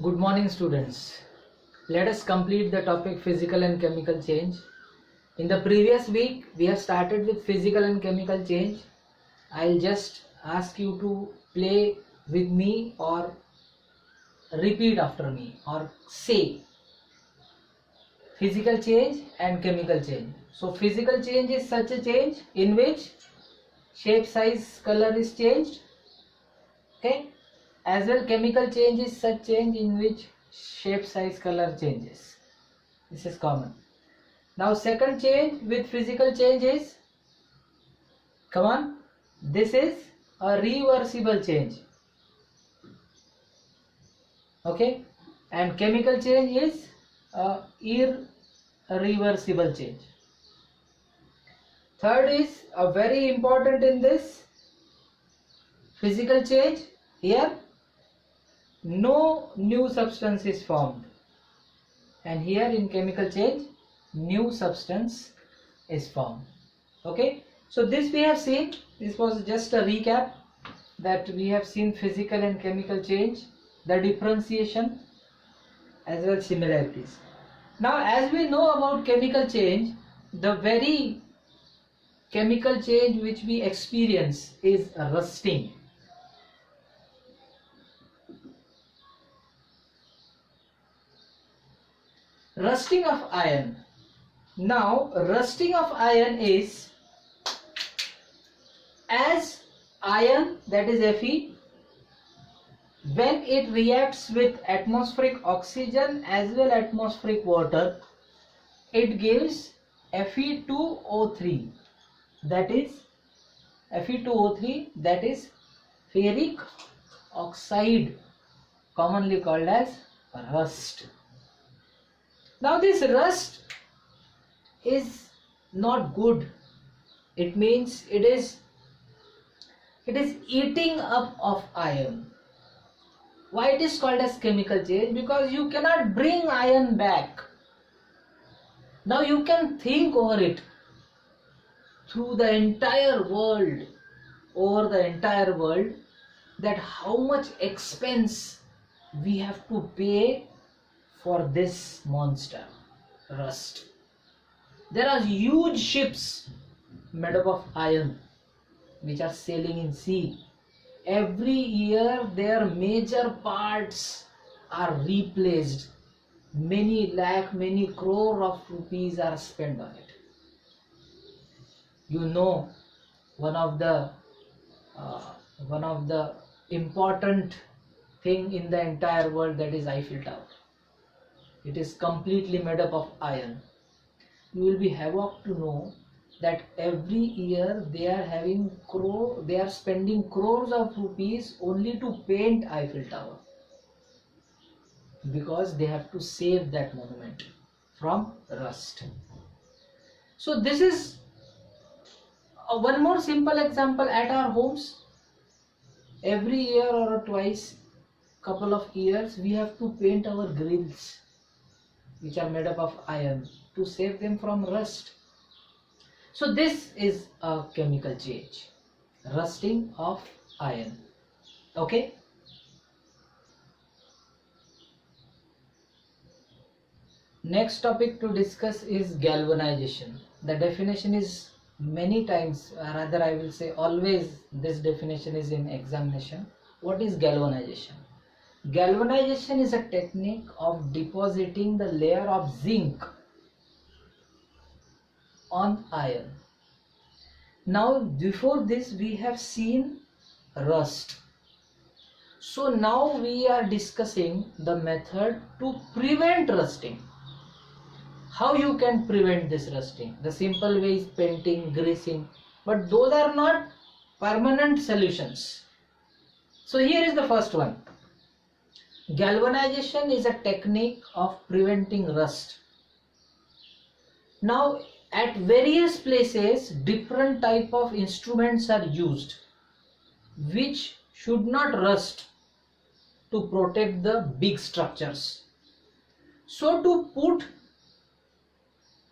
Good morning, students. Let us complete the topic physical and chemical change. In the previous week, we have started with physical and chemical change. I'll just ask you to play with me or repeat after me or say physical change and chemical change. So, physical change is such a change in which shape, size, color is changed. Okay. As well, chemical change is such change in which shape, size, color changes. This is common. Now, second change with physical change is, come on, this is a reversible change. Okay, and chemical change is a irreversible change. Third is a very important in this physical change. Here, no new substance is formed, and here in chemical change, new substance is formed. Okay, so this we have seen. This was just a recap that we have seen physical and chemical change, the differentiation as well as similarities. Now, as we know about chemical change, the very chemical change which we experience is rusting. Rusting of iron. Now, rusting of iron is as iron, that is Fe, when it reacts with atmospheric oxygen as well atmospheric water, it gives Fe2O3, that is Fe2O3, that is ferric oxide, commonly called as rust. Now, this rust is not good. It means it is eating up of iron. Why it is called as chemical change? Because you cannot bring iron back. Now you can think over it through the entire world, over the entire world, that how much expense we have to pay for this monster, rust. There are huge ships made up of iron which are sailing in sea. Every year their major parts are replaced. Many lakh, many crore of rupees are spent on it. You know, one of the important thing in the entire world, that is Eiffel Tower. It is completely made up of iron. You will be havoc to know that every year they are spending crores of rupees only to paint Eiffel Tower, because they have to save that monument from rust. So this is one more simple example at our homes. Every year or twice, couple of years, we have to paint our grills which are made up of iron to save them from rust. So this is a chemical change, rusting of iron. Okay. Next topic to discuss is galvanization. The definition is many times, rather I will say always, this definition is in examination. What is galvanization? Galvanization is a technique of depositing the layer of zinc on iron. Now, before this we have seen rust. So now we are discussing the method to prevent rusting. How you can prevent this rusting? The simple way is painting, greasing, but those are not permanent solutions. So here is the first one. Galvanization is a technique of preventing rust. Now, at various places, different type of instruments are used which should not rust to protect the big structures. So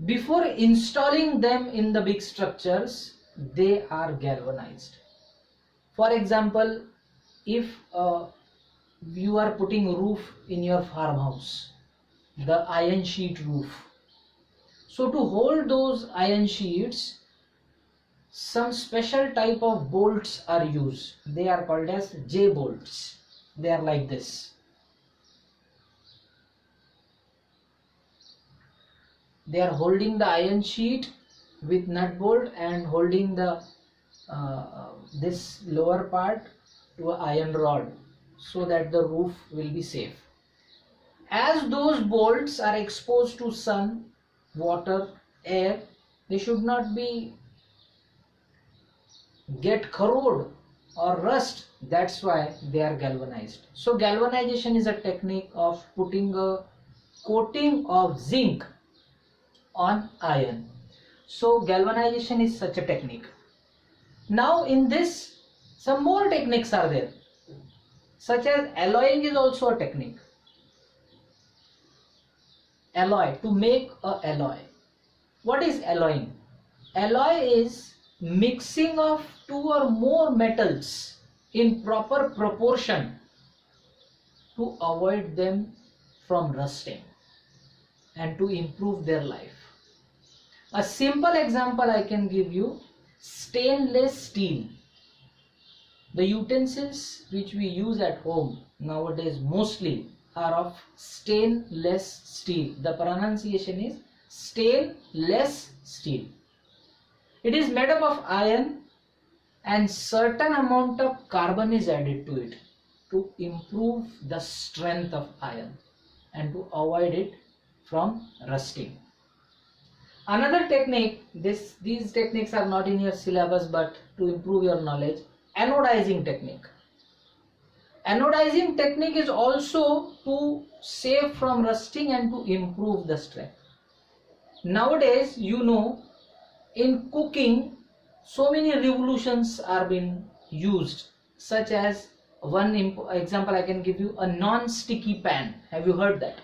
before installing them in the big structures, they are galvanized. For example, if you are putting roof in your farmhouse, the iron sheet roof. So to hold those iron sheets, some special type of bolts are used. They are called as J bolts. They are like this. They are holding the iron sheet with nut bolt and holding the this lower part to an iron rod, so that the roof will be safe. As those bolts are exposed to sun, water, air, they should not be get corrode or rust. That's why they are galvanized. So galvanization is a technique of putting a coating of zinc on iron. So galvanization is such a technique. Now in this, some more techniques are there, such as alloying is also a technique. Alloy, to make a alloy. What is alloying? Alloy is mixing of two or more metals in proper proportion to avoid them from rusting and to improve their life. A simple example I can give you: stainless steel. The utensils which we use at home nowadays mostly are of stainless steel. The pronunciation is stainless steel. It is made up of iron and certain amount of carbon is added to it to improve the strength of iron and to avoid it from rusting. Another technique, these techniques are not in your syllabus, but to improve your knowledge: anodizing technique. Anodizing technique is also to save from rusting and to improve the strength. Nowadays, you know, in cooking, so many revolutions are being used, such as one example I can give you: a non-sticky pan. Have you heard that?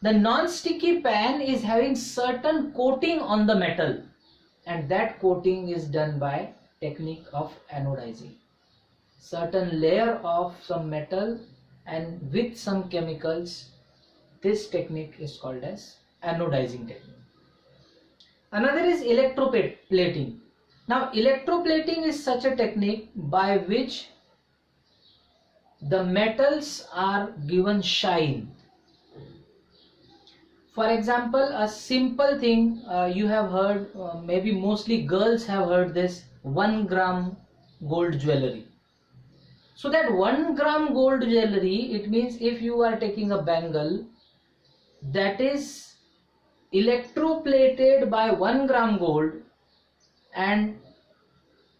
The non-sticky pan is having certain coating on the metal, and that coating is done by technique of anodizing. Certain layer of some metal and with some chemicals, this technique is called as anodizing technique. Another is electroplating. Now electroplating is such a technique by which the metals are given shine. For example, a simple thing you have heard, maybe mostly girls have heard this: 1 gram gold jewelry. So that 1 gram gold jewelry, it means if you are taking a bangle that is electroplated by 1 gram gold, and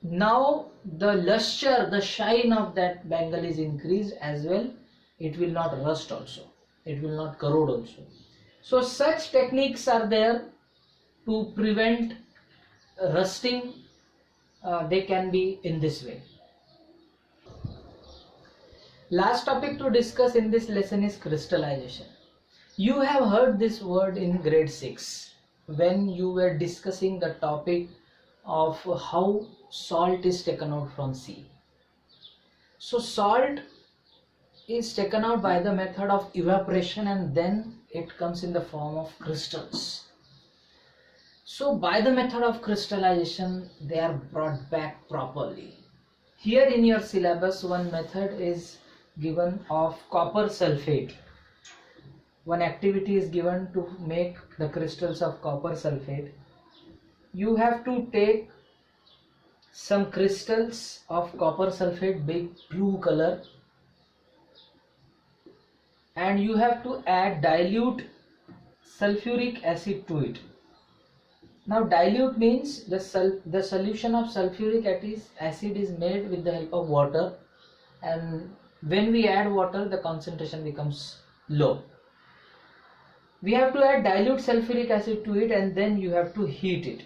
now the luster, the shine of that bangle is increased as well, it will not rust also, it will not corrode also. So such techniques are there to prevent rusting. They can be in this way. Last topic to discuss in this lesson is crystallization. You have heard this word in grade 6 when you were discussing the topic of how salt is taken out from sea. So salt is taken out by the method of evaporation, and then it comes in the form of crystals. So by the method of crystallization, they are brought back properly. Here in your syllabus, one method is given of copper sulfate. One activity is given to make the crystals of copper sulfate. You have to take some crystals of copper sulfate, big blue color, and you have to add dilute sulfuric acid to it. Now dilute means the solution of sulfuric acid is made with the help of water, and when we add water, the concentration becomes low. We have to add dilute sulfuric acid to it, and then you have to heat it.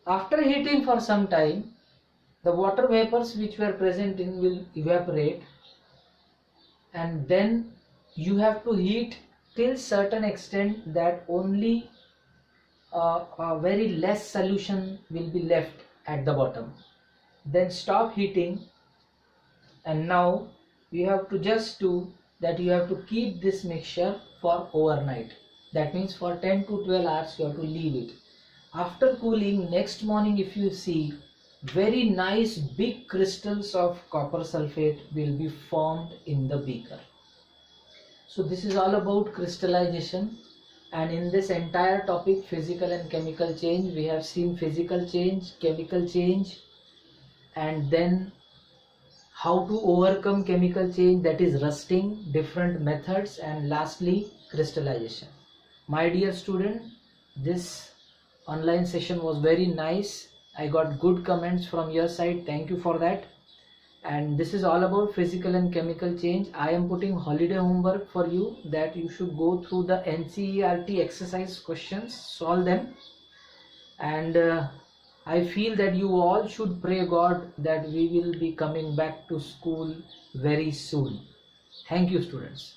After heating for some time, the water vapors which were present in will evaporate, and then you have to heat till certain extent that only a very less solution will be left at the bottom. then stop heating, and now you have to just do that. You have to keep this mixture for overnight. That means for 10 to 12 hours you have to leave it. After cooling, next morning if you see, very nice big crystals of copper sulfate will be formed in the beaker. So this is all about crystallization, and in this entire topic, physical and chemical change, we have seen physical change, chemical change, and then how to overcome chemical change, that is rusting, different methods, and lastly crystallization. My dear student, this online session was very nice. I got good comments from your side. Thank you for that. And this is all about physical and chemical change. I am putting holiday homework for you, that you should go through the NCERT exercise questions, solve them, and I feel that you all should pray God that we will be coming back to school very soon. Thank you, students.